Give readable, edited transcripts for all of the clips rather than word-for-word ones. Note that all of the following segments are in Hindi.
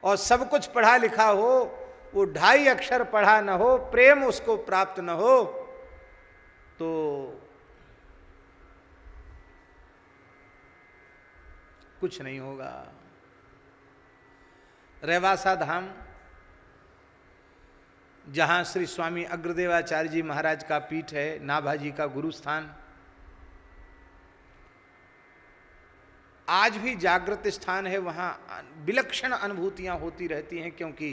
और सब कुछ पढ़ा लिखा हो, वो 2.5 अक्षर पढ़ा न हो, प्रेम उसको प्राप्त न हो, तो कुछ नहीं होगा। रेवासा धाम, जहां श्री स्वामी अग्रदेवाचार्य जी महाराज का पीठ है, नाभाजी का गुरु स्थान, आज भी जागृत स्थान है। वहां विलक्षण अनुभूतियां होती रहती हैं, क्योंकि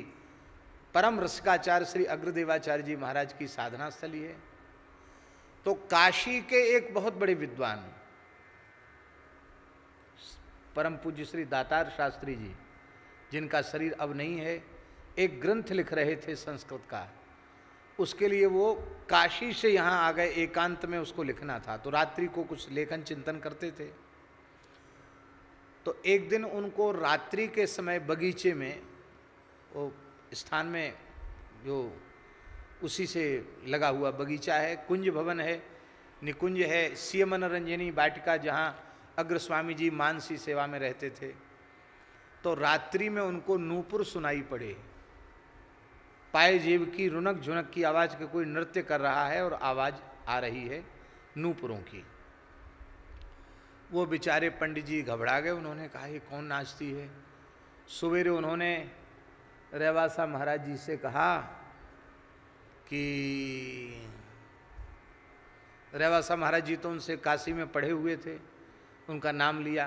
परम रसिकाचार्य श्री अग्रदेवाचार्य जी महाराज की साधना स्थली है। तो काशी के एक बहुत बड़े विद्वान परम पूज्य श्री दातार शास्त्री जी, जिनका शरीर अब नहीं है, एक ग्रंथ लिख रहे थे संस्कृत का। उसके लिए वो काशी से यहाँ आ गए, एकांत में उसको लिखना था, तो रात्रि को कुछ लेखन चिंतन करते थे। तो एक दिन उनको रात्रि के समय बगीचे में, वो स्थान में जो उसी से लगा हुआ बगीचा है, कुंज भवन है, निकुंज है, सीय मनोरंजनी वाटिका, जहाँ अग्र स्वामी जी मानसी सेवा में रहते थे। तो रात्रि में उनको नूपुर सुनाई पड़े, पाए जेब की रुनक झुनक की आवाज़ के कोई नृत्य कर रहा है, और आवाज़ आ रही है नूपुरों की। वो बेचारे पंडित जी घबरा गए। उन्होंने कहा ये कौन नाचती है। सवेरे उन्होंने रेवासा महाराज जी से कहा कि रेवासा महाराज जी तो उनसे काशी में पढ़े हुए थे, उनका नाम लिया।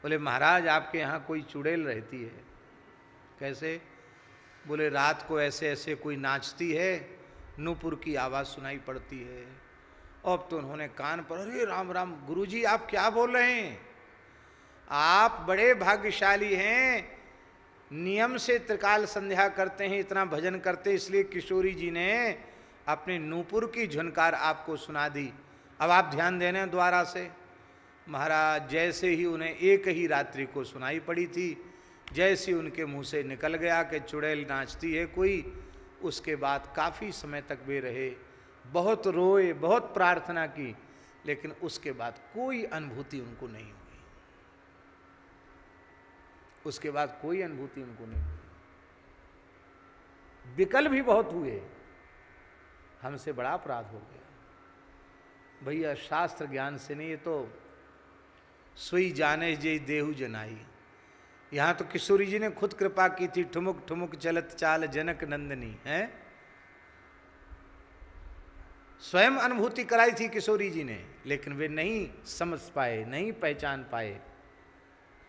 बोले महाराज आपके यहाँ कोई चुड़ैल रहती है। कैसे? बोले रात को ऐसे ऐसे कोई नाचती है, नूपुर की आवाज़ सुनाई पड़ती है। अब तो उन्होंने कान पर, अरे राम राम गुरुजी आप क्या बोल रहे हैं, आप बड़े भाग्यशाली हैं, नियम से त्रिकाल संध्या करते हैं, इतना भजन करते, इसलिए किशोरी जी ने अपने नूपुर की झुनकार आपको सुना दी। अब आप ध्यान देने द्वारा से। महाराज जैसे ही उन्हें एक ही रात्रि को सुनाई पड़ी थी, जैसे उनके मुंह से निकल गया कि चुड़ैल नाचती है कोई, उसके बाद काफ़ी समय तक वे रहे, बहुत रोए, बहुत प्रार्थना की, लेकिन उसके बाद कोई अनुभूति उनको नहीं हुई। उसके बाद कोई अनुभूति उनको नहीं हुई। विकल भी बहुत हुए, हमसे बड़ा अपराध हो गया। भैया शास्त्र ज्ञान से नहीं, ये तो सोई जाने जे देहु जनाई। यहाँ तो किशोरी जी ने खुद कृपा की थी, ठुमुक ठुमुक चलत चाल जनक नंदनी है, स्वयं अनुभूति कराई थी किशोरी जी ने, लेकिन वे नहीं समझ पाए, नहीं पहचान पाए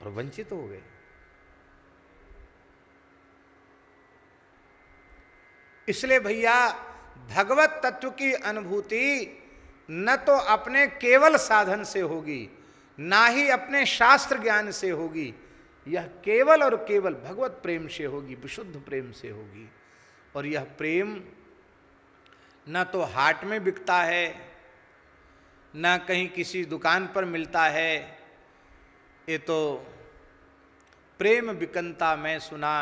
और वंचित हो गए। इसलिए भैया भगवत तत्व की अनुभूति न तो अपने केवल साधन से होगी, ना ही अपने शास्त्र ज्ञान से होगी, यह केवल और केवल भगवत प्रेम से होगी, विशुद्ध प्रेम से होगी। और यह प्रेम न तो हाट में बिकता है, न कहीं किसी दुकान पर मिलता है। ये तो प्रेम बिकंता मैं सुना,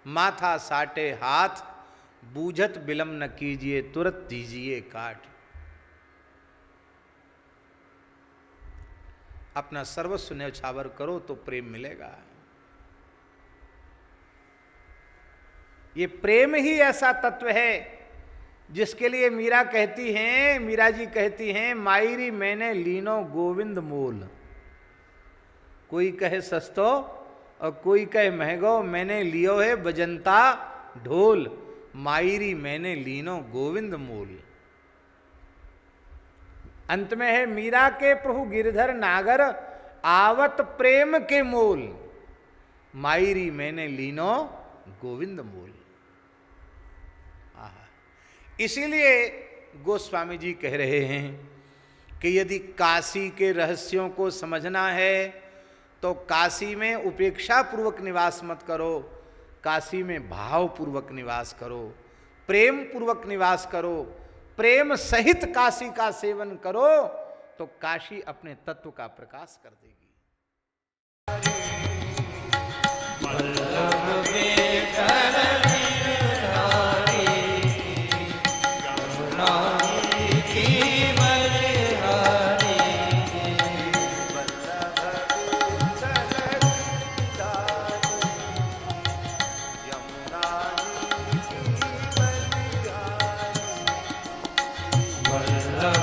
माथा साटे हाथ, बूझत बिलम न कीजिए, तुरंत दीजिए काट। अपना सर्वस्व न्यौछावर करो तो प्रेम मिलेगा। ये प्रेम ही ऐसा तत्व है जिसके लिए मीरा कहती हैं, मीरा जी कहती हैं, मायरी मैंने लीनो गोविंद मोल। कोई कहे सस्तो और कोई कहे महंगो, मैंने लियो है बजंता ढोल, मायरी मैंने लीनो गोविंद मोल। अंत में है मीरा के प्रभु गिरधर नागर, आवत प्रेम के मोल, मायरी मैंने लीनो गोविंद मोल। इसीलिए गोस्वामी जी कह रहे हैं कि यदि काशी के रहस्यों को समझना है तो काशी में उपेक्षा पूर्वक निवास मत करो, काशी में भाव पूर्वक निवास करो, प्रेम पूर्वक निवास करो, प्रेम सहित काशी का सेवन करो, तो काशी अपने तत्व का प्रकाश कर देगी। वल्लभ